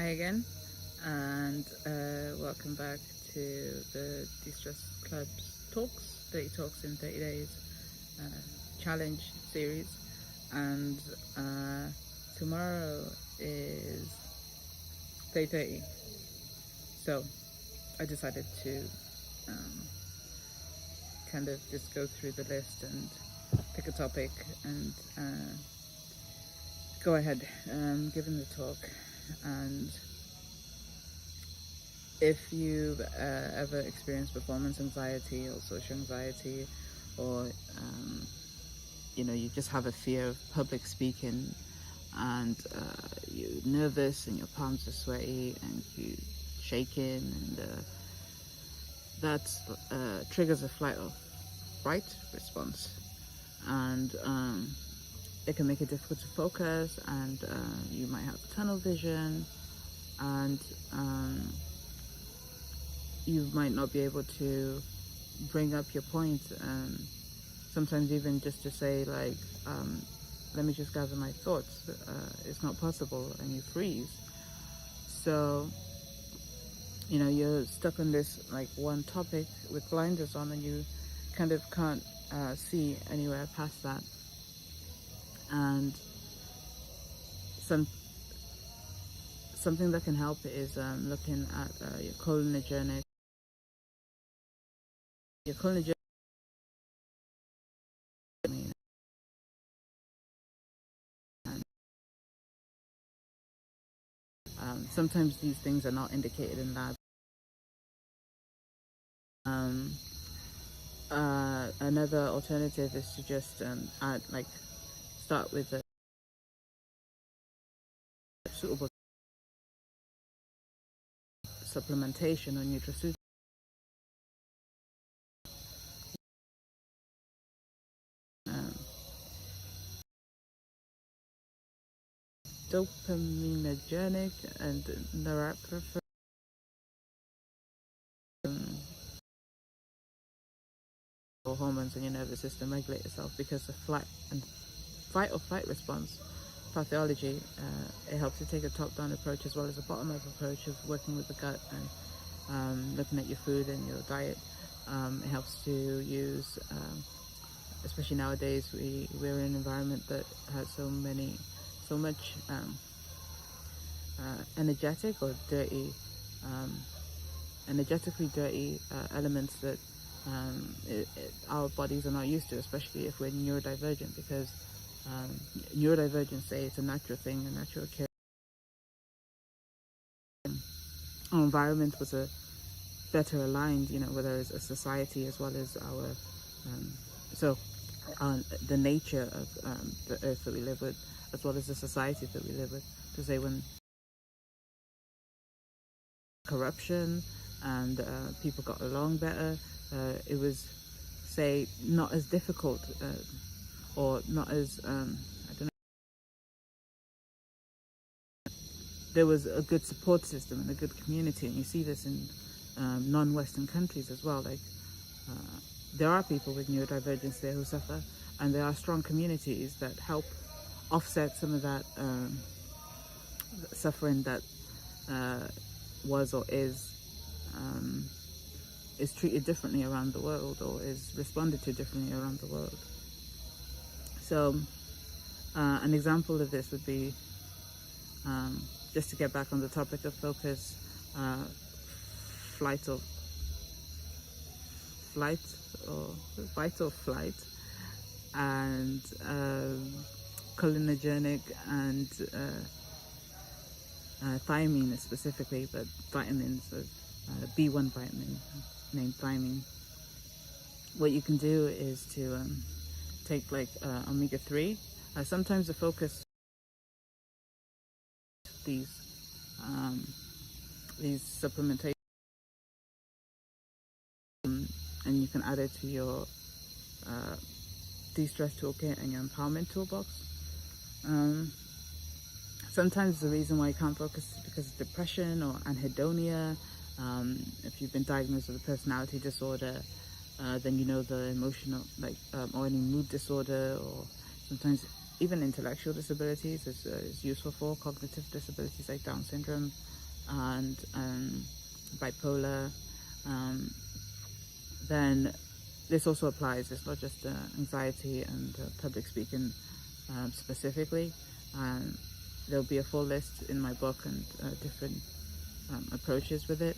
Hi again, and welcome back to the De-Stress Club's talks, 30 talks in 30 days challenge series. And tomorrow is day 30, so I decided to kind of just go through the list and pick a topic and go ahead giving the talk. And if you've ever experienced performance anxiety or social anxiety, or you just have a fear of public speaking, and you're nervous and your palms are sweaty and you're shaking, and that triggers a flight or fright response, and it can make it difficult to focus, and you might have tunnel vision, and you might not be able to bring up your point, sometimes even just to say, like, let me just gather my thoughts. It's not possible, and you freeze. So you're stuck on this like one topic with blinders on, and you kind of can't see anywhere past that. And something that can help is looking at your cholinogenic sometimes these things are not indicated in labs. Another alternative is to just start with a suitable supplementation or nutraceutical. Dopaminergic and norepinephrine hormones in your nervous system regulate itself, because the fight or flight response pathology, it helps to take a top-down approach as well as a bottom-up approach of working with the gut and looking at your food and your diet. It helps to use, especially nowadays, we're in an environment that has so much energetic or dirty, energetically dirty elements that our bodies are not used to, especially if we're neurodivergent, because neurodivergence, say, it's a natural thing, a natural occurrence. Our environment was a better aligned, whether it's a society as well as our the nature of the earth that we live with, as well as the society that we live with. To say, when corruption and people got along better, it was, say, not as difficult or not as I don't know. There was a good support system and a good community, and you see this in non-Western countries as well. Like, there are people with neurodivergence there who suffer, and there are strong communities that help offset some of that suffering that was or is treated differently around the world, or is responded to differently around the world. So an example of this would be, just to get back on the topic of focus, fight or flight, and cholinogenic and thiamine specifically, but vitamins, B1 vitamin named thiamine. What you can do is to take like omega-3. Sometimes the focus these supplementation, and you can add it to your de-stress toolkit and your empowerment toolbox. Sometimes the reason why you can't focus is because of depression or anhedonia. If you've been diagnosed with a personality disorder, then the emotional, or any mood disorder, or sometimes even intellectual disabilities is useful for cognitive disabilities like Down syndrome and bipolar. Then this also applies. It's not just anxiety and public speaking specifically. There'll be a full list in my book and different approaches with it,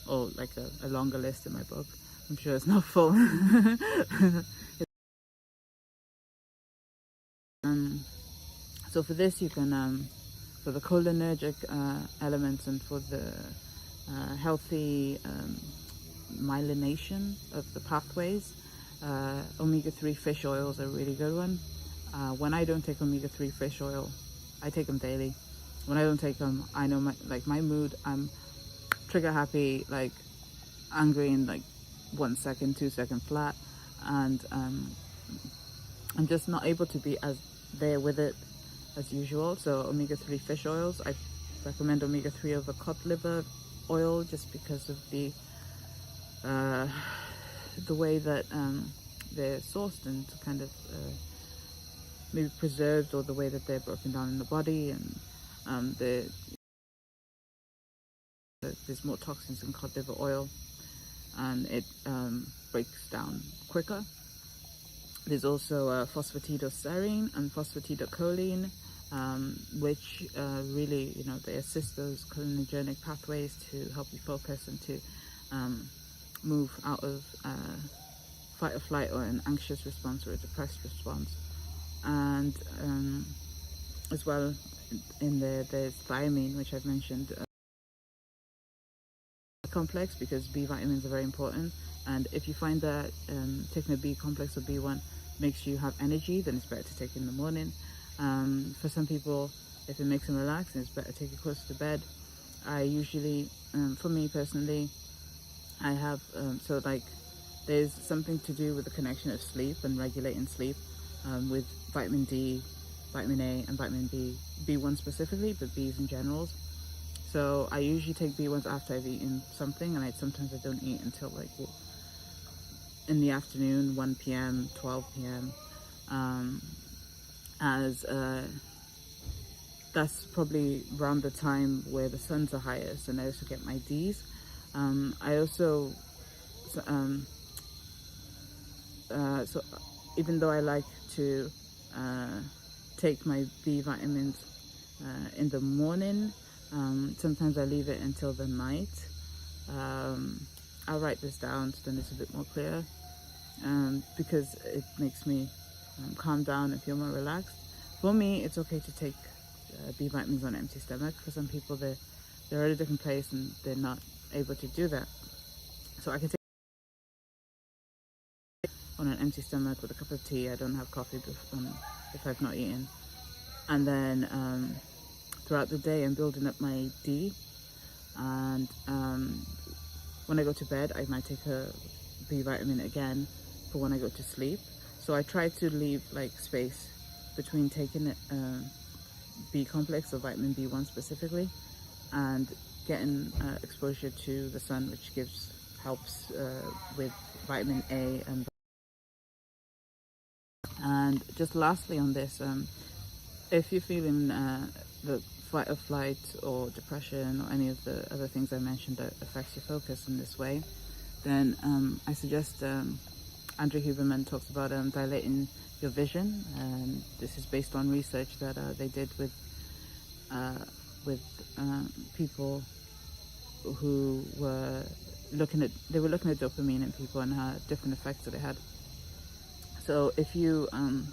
or like a longer list in my book. I'm sure it's not full. So for this you can, for the cholinergic elements and for the healthy myelination of the pathways, omega-3 fish oils are a really good one. When I don't take omega-3 fish oil, I take them daily. When I don't take them, I know my mood, I'm trigger happy, like angry in like 1 second, 2 second flat, and I'm just not able to be as there with it as usual. So omega-3 fish oils, I recommend omega-3 over cod liver oil just because of the way that they're sourced and kind of maybe preserved, or the way that they're broken down in the body, and there's more toxins in cod liver oil, and it breaks down quicker. There's also phosphatidylserine and phosphatidylcholine, which really, they assist those cholinergic pathways to help you focus and to move out of fight or flight, or an anxious response or a depressed response. And as well, in there's thiamine, which I've mentioned, complex, because B vitamins are very important. And if you find that taking a B complex or B1 makes you have energy, then it's better to take it in the morning. For some people, if it makes them relax, then it's better to take it close to bed. I usually, for me personally, I have, so like there's something to do with the connection of sleep and regulating sleep with vitamin D, vitamin A, and vitamin B, B1 specifically, but Bs in general. So I usually take B1s after I've eaten something, and sometimes I don't eat until like in the afternoon, 1 p.m., 12 p.m. As that's probably around the time where the suns are highest, and I also get my Ds. I also, so even though I like to take my B vitamins in the morning, sometimes I leave it until the night. I'll write this down so then it's a bit more clear, because it makes me calm down and feel more relaxed. For me, it's okay to take B vitamins on an empty stomach. For some people, they're at a different place and they're not able to do that. So I can take on an empty stomach with a cup of tea. I don't have coffee if I've not eaten. And then throughout the day, I'm building up my D. And when I go to bed, I might take a B vitamin again for when I go to sleep. So I try to leave like space between taking B complex, or vitamin B1 specifically, and getting exposure to the sun, which helps with vitamin A. And just lastly on this, if you're feeling the fight or flight or depression or any of the other things I mentioned that affects your focus in this way, then I suggest Andrew Huberman talks about dilating your vision, and this is based on research that they did with people who were looking at dopamine in people and how different effects that it had. So if you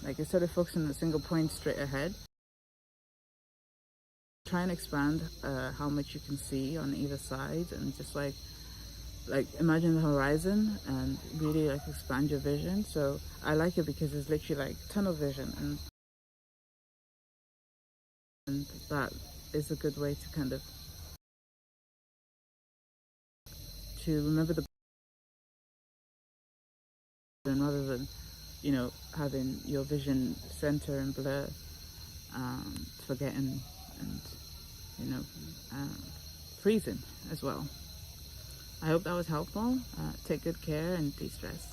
like, instead of focusing on a single point straight ahead, try and expand how much you can see on either side, and just like imagine the horizon and really like expand your vision. So I like it because it's literally like tunnel vision, and that is a good way to kind of to remember the, rather than having your vision center and blur, forgetting and freezing as well. I hope that was helpful. Take good care and de-stress.